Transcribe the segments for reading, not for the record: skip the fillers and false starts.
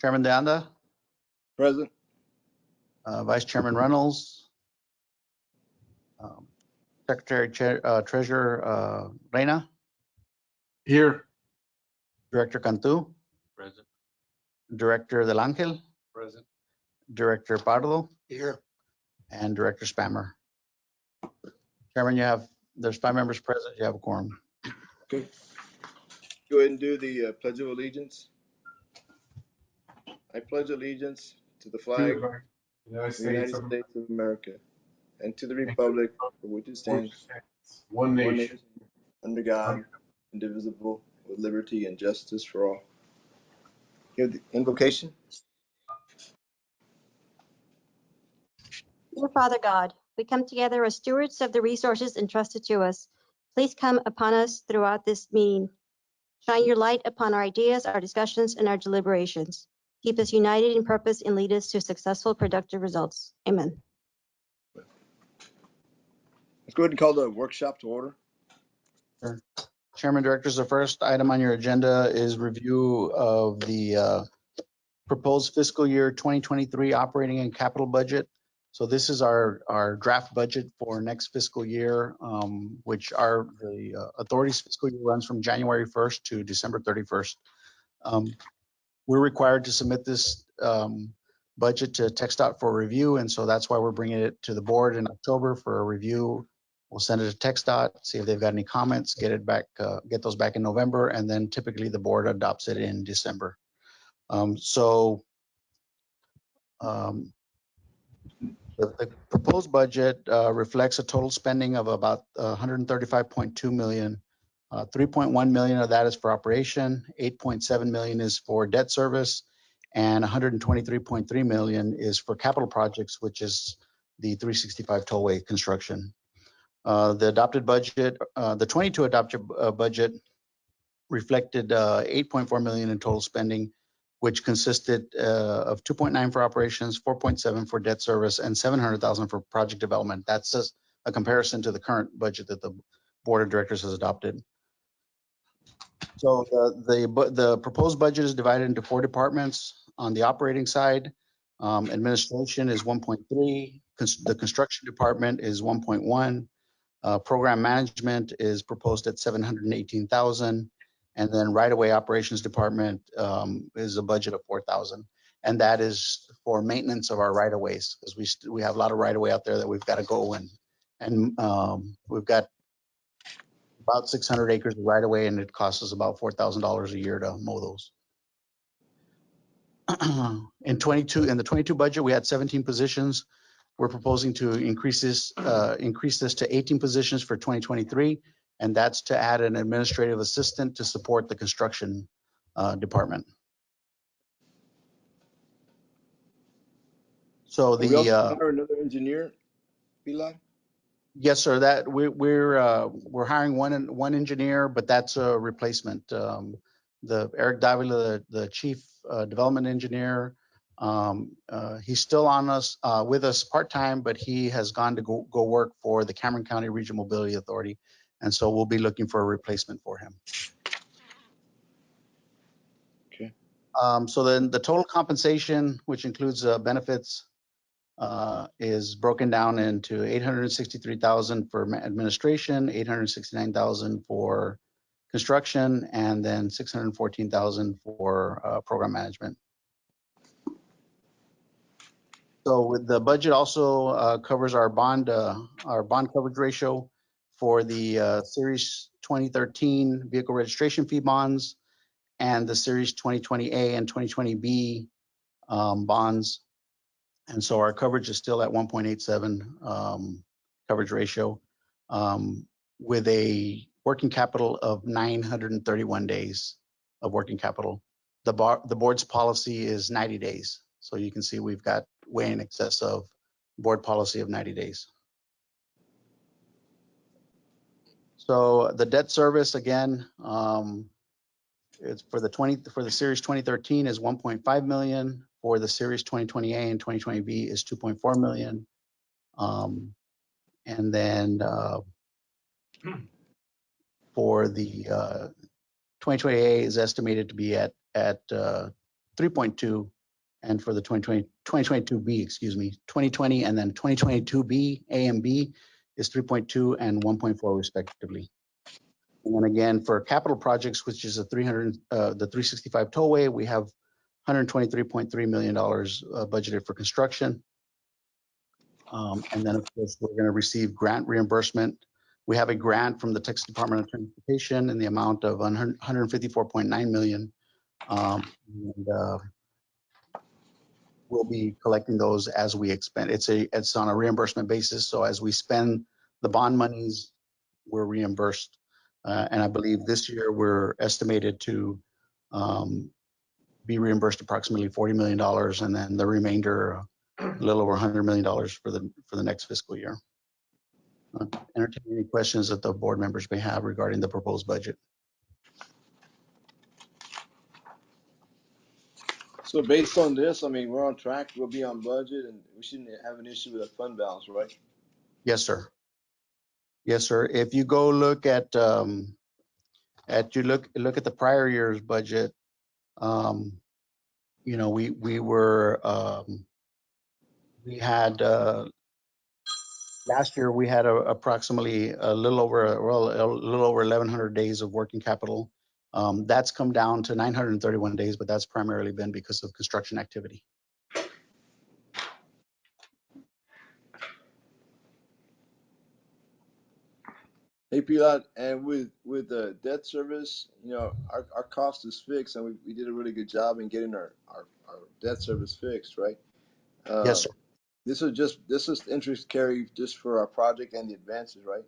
Chairman De Anda, Present. Vice Chairman Reynolds, Secretary Treasurer Reina, Here. Director Cantu, Present. Director Del Angel, Present. Director Pardo, Here. and Director Spammer. Chairman, there's 5 members present. You have a quorum. Okay. Go ahead and do the Pledge of Allegiance. I pledge allegiance to the flag of United the United States of America and to the republic for which it stands, one one nation. nation, under God, indivisible, with liberty and justice for all. Give the invocation. Dear Father God, we come together as stewards of the resources entrusted to us. Please come upon us throughout this meeting. Shine your light upon our ideas, our discussions, and our deliberations. Keep us united in purpose and lead us to successful, productive results. Amen. Let's go ahead and call the workshop to order. Sure. Chairman, Directors, the first item on your agenda is review of the proposed fiscal year 2023 operating and capital budget. So this is our draft budget for next fiscal year, which the authority's fiscal year runs from January 1st to December 31st. We're required to submit this budget to TxDOT for review, and so that's why we're bringing it to the board in October for a review. We'll send it to TxDOT, see if they've got any comments, get those back in November, and then typically the board adopts it in December. The proposed budget reflects a total spending of about 135.2 million. 3.1 million of that is for operation, 8.7 million is for debt service, and 123.3 million is for capital projects, which is the 365 tollway construction. The adopted budget, the 22 adopted budget reflected 8.4 million in total spending, which consisted of 2.9 for operations, 4.7 for debt service, and 700,000 for project development. That's just a comparison to the current budget that the board of directors has adopted. So the proposed budget is divided into 4 departments. On the operating side, administration is 1.3, the construction department is 1.1, program management is proposed at 718,000. And then right-of-way operations department is a budget of 4,000, and that is for maintenance of our right-of-ways, because we have a lot of right-of-way out there that we've got to go and we've got about 600 acres of right-of-way, and it costs us about $4,000 a year to mow those. In the 22 budget, we had 17 positions. We're proposing to increase this to 18 positions for 2023. And that's to add an administrative assistant to support the construction department. So we also hire another engineer, Eli? Yes, sir. That we're hiring one engineer, but that's a replacement. The Eric Davila, the chief development engineer, he's still with us part-time, but he has gone to go work for the Cameron County Regional Mobility Authority. And so we'll be looking for a replacement for him. Okay. So then the total compensation, which includes benefits, is broken down into 863,000 for administration, 869,000 for construction, and then 614,000 for program management. So with the budget also covers our bond coverage ratio for the Series 2013 vehicle registration fee bonds and the Series 2020A and 2020B bonds. And so our coverage is still at 1.87 coverage ratio with a working capital of 931 days of working capital. The board's policy is 90 days. So you can see we've got way in excess of board policy of 90 days. So the debt service, again, it's for the Series 2013 is 1.5 million. For the Series 2020A and 2020B is 2.4 million. And then for the 2020A is estimated to be at 3.2, and for the 2022B, excuse me, 2020 and then 2022B, A and B is 3.2 and 1.4 respectively. And then again, for capital projects, which is the 365 tollway, we have $123.3 million budgeted for construction. And then of course, we're going to receive grant reimbursement. We have a grant from the Texas Department of Transportation in the amount of $154.9 million. We'll be collecting those as we expend. It's on a reimbursement basis. So as we spend the bond monies, we're reimbursed. And I believe this year we're estimated to be reimbursed approximately $40 million, and then the remainder, a little over $100 million for the next fiscal year. Entertain any questions that the board members may have regarding the proposed budget. So based on this, I mean, we're on track. We'll be on budget, and we shouldn't have an issue with the fund balance, right? Yes, sir. Yes, sir. If you go look at look at the prior year's budget, you know, we had last year we had approximately a little over 1,100 days of working capital. That's come down to 931 days, but that's primarily been because of construction activity. Hey, Pilat, and with the debt service, you know, our cost is fixed, and we did a really good job in getting our debt service fixed, right? Yes, sir. This is interest carry just for our project and the advances, right?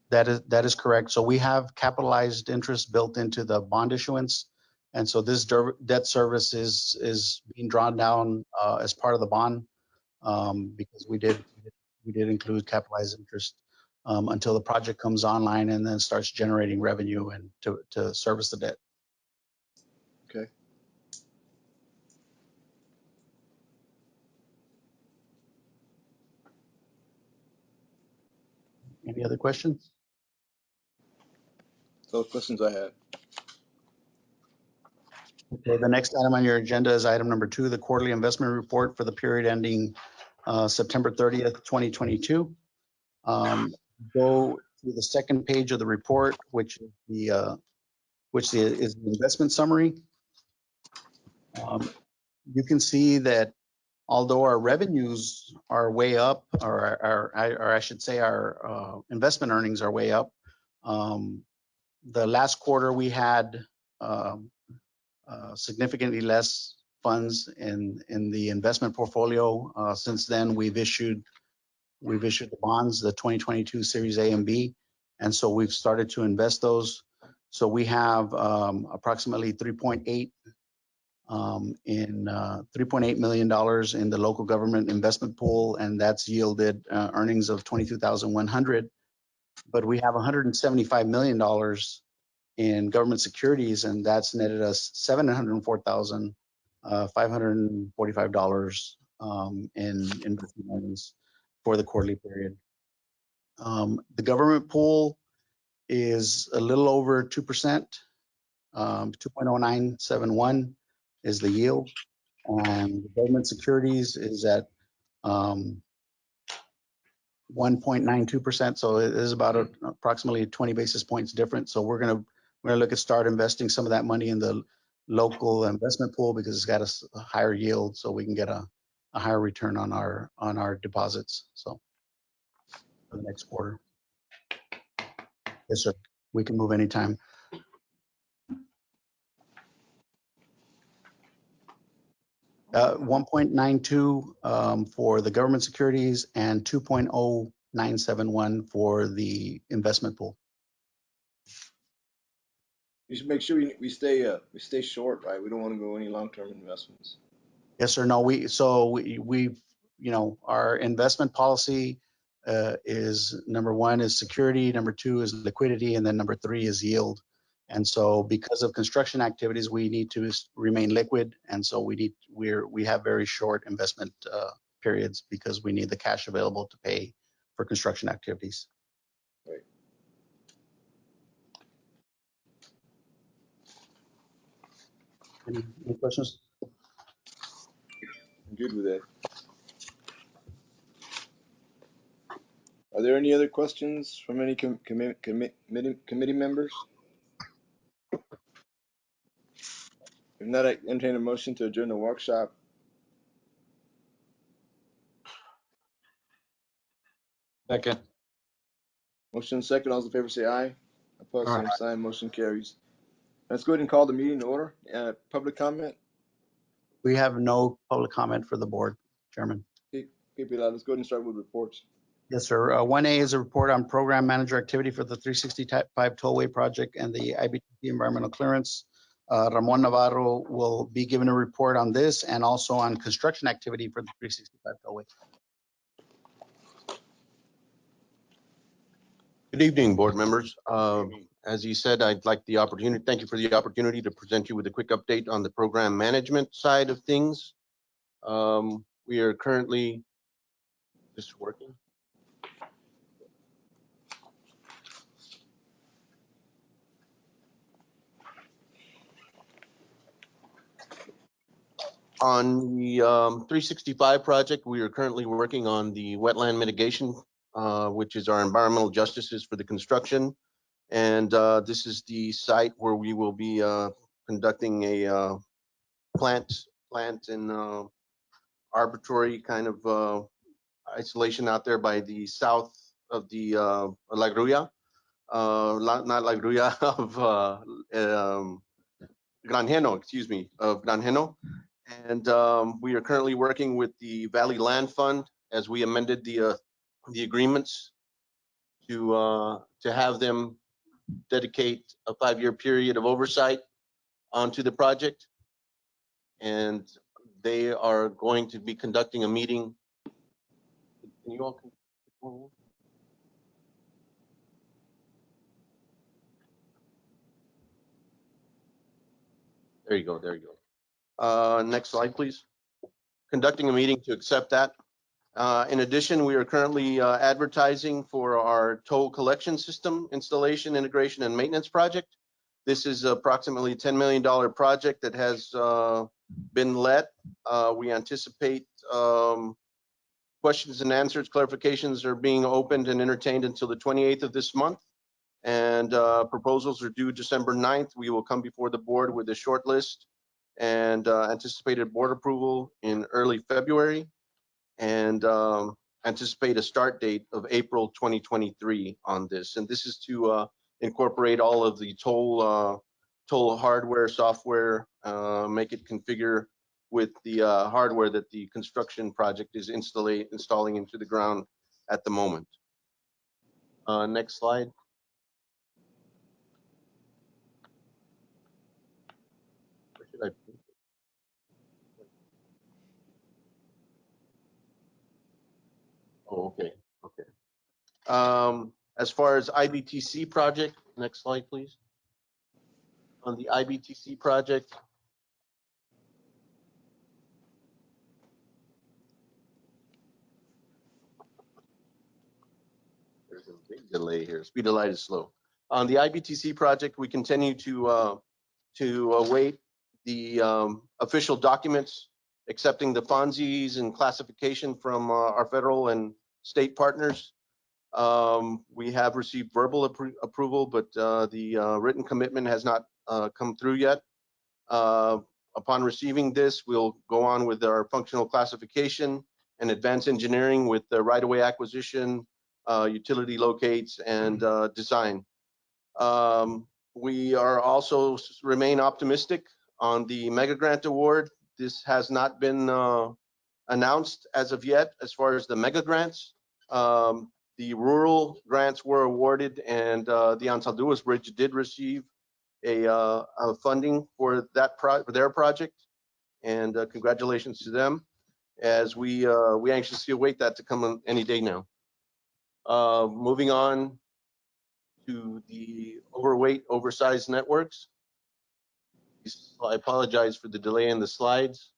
That is correct. So we have capitalized interest built into the bond issuance, and so this debt service is being drawn down as part of the bond because we did include capitalized interest until the project comes online and then starts generating revenue and to service the debt. Okay. Any other questions? Those questions I had. Okay, the next item on your agenda is item number 2, the quarterly investment report for the period ending September 30th, 2022. Go to the second page of the report, which is the investment summary. You can see that although our revenues are way up, or I should say our investment earnings are way up, the last quarter we had significantly less funds in the investment portfolio. Since then, we've issued the bonds, the 2022 Series A and B, and so we've started to invest those. So we have approximately $3.8 million in the local government investment pool, and that's yielded earnings of $22,100. But we have $175 million in government securities, and that's netted us $704,545 in investment earnings for the quarterly period. The government pool is a little over 2%, 2.0971 is the yield, and the government securities is at 1.92%. So it is about approximately 20 basis points different. So we're gonna look at start investing some of that money in the local investment pool because it's got a higher yield, so we can get a higher return on our deposits. So for the next quarter. Yes, sir. We can move anytime. $1.92 for the government securities and 2.0971 for the investment pool. We should make sure we stay short, right? We don't want to go any long-term investments. Yes, sir. No, we you know, our investment policy is number 1 is security, number 2 is liquidity, and then number 3 is yield. And so because of construction activities, we need to remain liquid. And so we have very short investment periods because we need the cash available to pay for construction activities. Right. Any questions? good with that. Are there any other questions from any committee members? If not, I entertain a motion to adjourn the workshop. Second. Motion second. All those in favor say aye. Opposed, Aye. same sign. Motion carries. Let's go ahead and call the meeting to order. Public comment. We have no public comment for the board, Chairman. Okay, Pilar, let's go ahead and start with reports. Yes, sir. 1A is a report on program manager activity for the 365 tollway project and the IBT environmental clearance. Ramon Navarro will be given a report on this and also on construction activity for the 365 tollway. Good evening, board members. As you said, I'd like the opportunity, thank you for the opportunity to present you with a quick update on the program management side of things. We are currently just working. On the 365 project, we are currently working on the wetland mitigation, which is our environmental justices for the construction. And this is the site where we will be conducting a plant and arbitrary kind of isolation out there by the south of the La Grulla, not La Grulla, of Granjeno, excuse me, of Granjeno. And we are currently working with the Valley Land Fund as we amended the agreements to have them dedicate a 5-year period of oversight onto the project. And they are going to be conducting a meeting. Can you all? There you go. There you go. Next slide, please. Conducting a meeting to accept that. In addition, we are currently advertising for our toll collection system installation, integration, and maintenance project. This is approximately $10 million project that has been let. We anticipate questions and answers, clarifications are being opened and entertained until the 28th of this month. And proposals are due December 9th. We will come before the board with a short list and anticipated board approval in early February, and anticipate a start date of April 2023 on this. And this is to incorporate all of the toll hardware, software, make it configure with the hardware that the construction project is installing into the ground at the moment. Next slide. Where should I put it? Oh, okay, okay. As far as IBTC project, next slide, please. On the IBTC project, there's a big delay here. Speed of light is slow. On the IBTC project, we continue to await the official documents accepting the FONSIs and classification from our federal and state partners. We have received verbal approval, but the written commitment has not come through yet. Upon receiving this, we'll go on with our functional classification and advanced engineering with the right-of-way acquisition, utility locates, and design. We are also remain optimistic on the mega grant award. This has not been announced as of yet as far as the mega grants. The rural grants were awarded, and the Ansalduas Bridge did receive a funding for that their project, and congratulations to them, as we anxiously await that to come any day now. Moving on to the overweight, oversized networks. I apologize for the delay in the slides.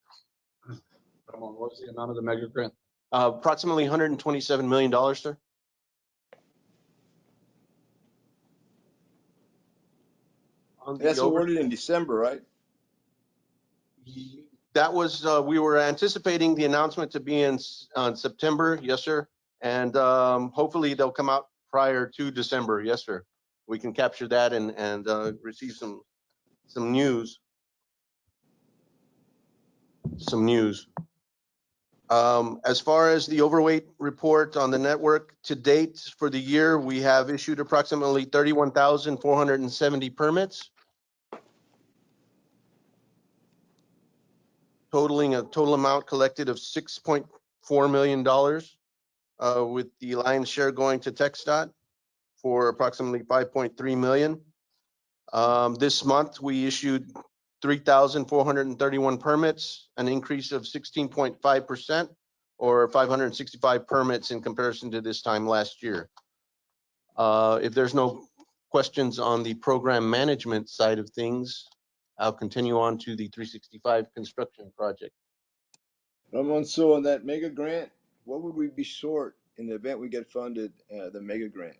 What's the amount of the mega grant? Approximately $127 million, sir. That's awarded in December, right? That was, we were anticipating the announcement to be on September, yes, sir. And hopefully they'll come out prior to December, yes, sir. We can capture that and receive some news. As far as the overweight report on the network to date for the year, we have issued approximately 31,470 permits, totaling a total amount collected of $6.4 million, with the lion's share going to TxDOT for approximately 5.3 million. This month, we issued 3,431 permits, an increase of 16.5%, or 565 permits in comparison to this time last year. If there's no questions on the program management side of things, I'll continue on to the 365 construction project. Ramon, so on that mega grant, what would we be short in the event we get funded the mega grant?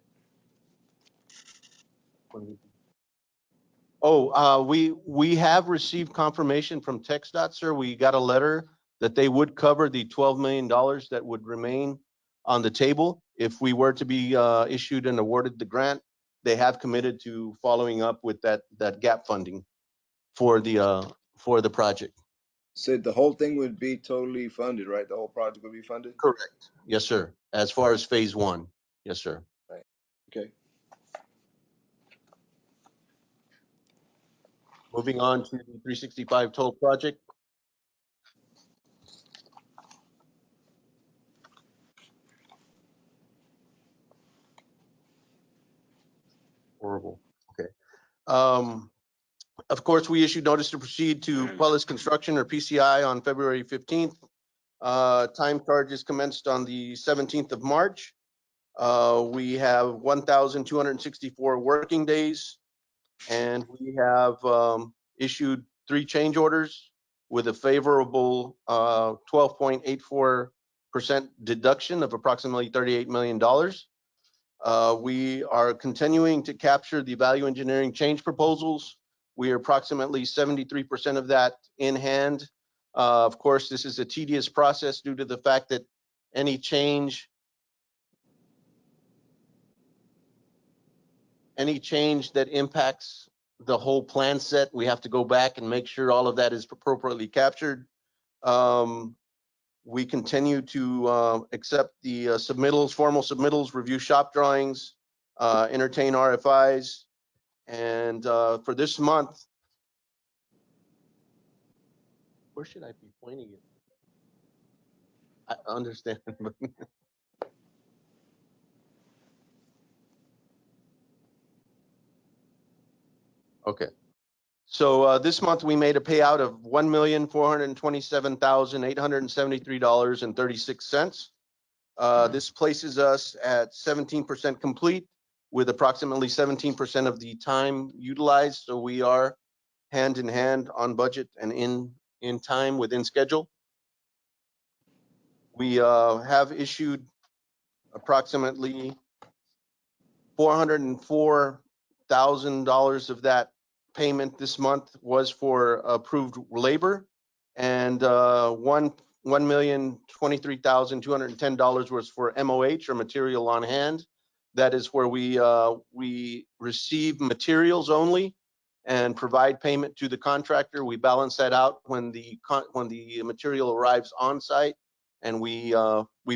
Oh, we have received confirmation from TxDOT, sir. We got a letter that they would cover the $12 million that would remain on the table if we were to be issued and awarded the grant. They have committed to following up with that gap funding for the project. So the whole thing would be totally funded, right? The whole project would be funded? Correct. Yes, sir. As far as phase one. Yes, sir. Right. Okay. Moving on to the 365 toll project. Horrible. Okay. Of course, we issued notice to proceed to Quellis Construction, or PCI, on February 15th. Time charges commenced on the 17th of March. We have 1,264 working days, and we have issued 3 change orders with a favorable 12.84% deduction of approximately $38 million. We are continuing to capture the value engineering change proposals. We are approximately 73% of that in hand. Of course, this is a tedious process due to the fact that any change that impacts the whole plan set, we have to go back and make sure all of that is appropriately captured. We continue to accept the submittals, formal submittals, review shop drawings, entertain RFIs, and for this month, where should I be pointing it? I understand. Okay. So this month we made a payout of $1,427,873.36. This places us at 17% complete, with approximately 17% of the time utilized. So we are hand in hand on budget and in time within schedule. We have issued approximately $404,000 of that payment this month was for approved labor, and $1,023,210 was for MOH, or material on hand. That is where we receive materials only and provide payment to the contractor. We balance that out when the material arrives on site, and we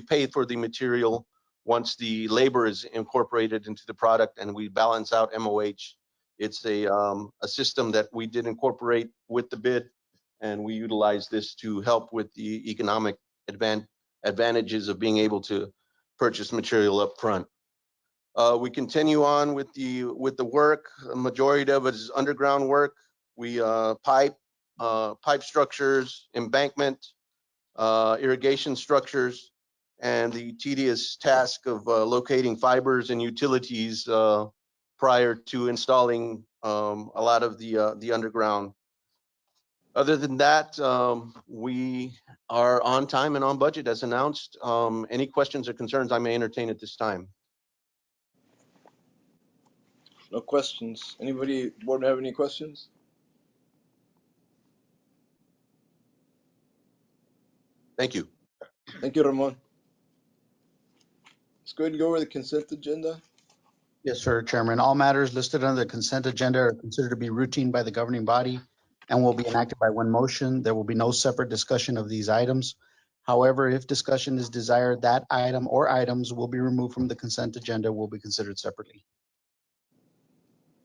pay for the material once the labor is incorporated into the product, and we balance out MOH. It's a system that we did incorporate with the bid, and we utilize this to help with the economic advantages of being able to purchase material up front. We continue on with the work. A majority of it is underground work. We pipe structures, embankment, irrigation structures, and the tedious task of locating fibers and utilities prior to installing a lot of the underground. Other than that, we are on time and on budget as announced. Any questions or concerns I may entertain at this time? No questions. Anybody board have any questions? Thank you. Thank you, Ramon. Let's go ahead and go over the consent agenda. Yes, sir, Chairman. All matters listed under the consent agenda are considered to be routine by the governing body and will be enacted by one motion. There will be no separate discussion of these items. However, if discussion is desired, that item or items will be removed from the consent agenda, will be considered separately.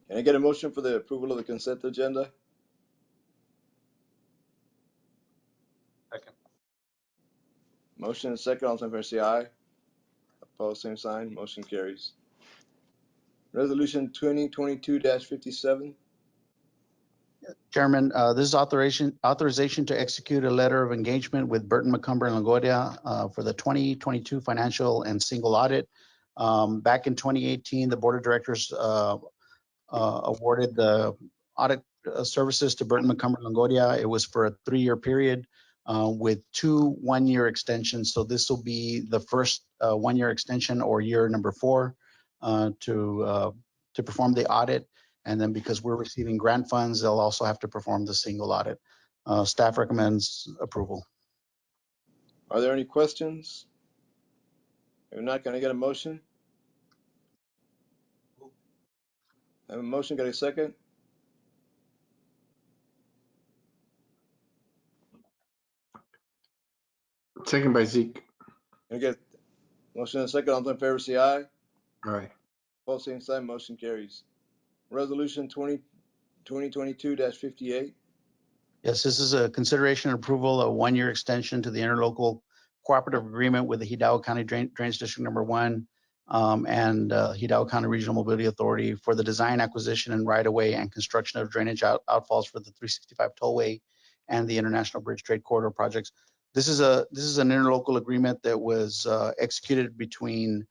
Can I get a motion for the approval of the consent agenda? Second. Motion and second. All in favor, say aye. Opposed, same sign. Motion carries. Resolution 2022-57. Chairman, this is authorization to execute a letter of engagement with Burton McCumber and Longoria for the 2022 financial and single audit. Back in 2018, the Board of Directors awarded the audit services to Burton McCumber and Longoria. It was for a 3-year period with 2 one-year extensions. So this will be the first 1-year extension, or year number 4, to perform the audit. And then because we're receiving grant funds, they'll also have to perform the single audit. Staff recommends approval. Are there any questions? If not, can I get a motion? I have a motion. Got a second? Second by Zeke. Can I get motion and second? All in favor, say aye. Aye. Opposed, same sign. Motion carries. Resolution 2022-58. Yes, this is a consideration and approval of 1-year extension to the interlocal cooperative agreement with the Hidalgo County Drainage District Number 1 and Hidalgo County Regional Mobility Authority for the design, acquisition, and right-of-way and construction of drainage outfalls for the 365 Tollway and the International Bridge Trade Corridor projects. This is an interlocal agreement that was executed between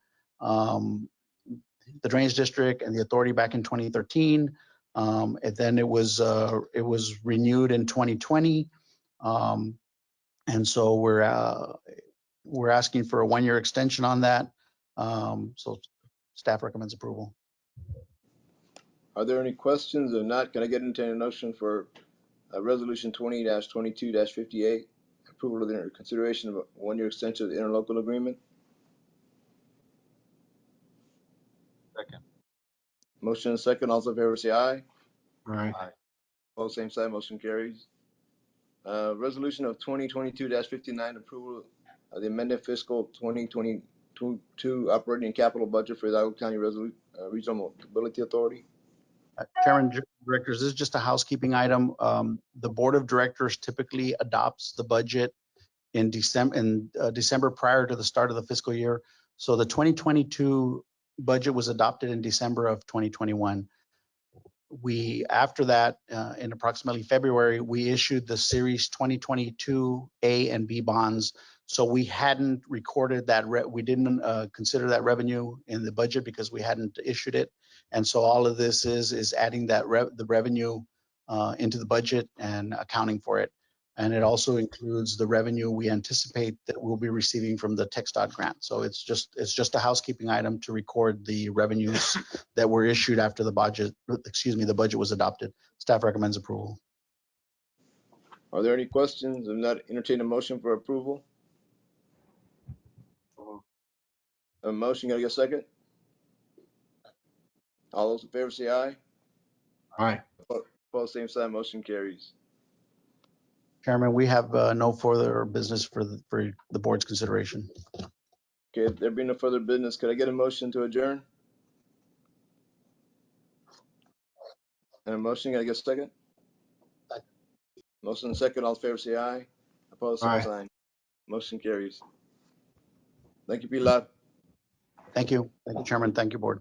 the Drainage District and the authority back in 2013. And then it was renewed in 2020. And so we're asking for a 1-year extension on that. So staff recommends approval. Are there any questions? If not, can I get into a motion for Resolution 20-22-58? Approval of the consideration of a 1-year extension of the interlocal agreement. Second. Motion and second. All in favor, say aye. Aye. Opposed, same side. Motion carries. Resolution of 2022-59. Approval of the amended fiscal 2022 operating and capital budget for the Hidalgo County Regional Mobility Authority. Chairman, Directors, this is just a housekeeping item. The Board of Directors typically adopts the budget in December prior to the start of the fiscal year. So the 2022 budget was adopted in December of 2021. After that, in approximately February, we issued the Series 2022 A and B bonds. So we hadn't recorded that, we didn't consider that revenue in the budget because we hadn't issued it. And so all of this is adding that the revenue into the budget and accounting for it. And it also includes the revenue we anticipate that we'll be receiving from the TxDOT grant. So it's just a housekeeping item to record the revenues that were issued after the budget was adopted. Staff recommends approval. Are there any questions? If not, entertain a motion for approval. A motion. Can I get a second? All those in favor, say aye. Aye. Opposed, same sign. Motion carries. Chairman, we have no further business for the board's consideration. Okay, there being no further business, could I get a motion to adjourn? And a motion, can I get a second? Second. Motion and second. All in favor, say aye. Opposed, same Aye. sign. Motion carries. Thank you, Pilar. Thank you, Chairman. Thank you, board.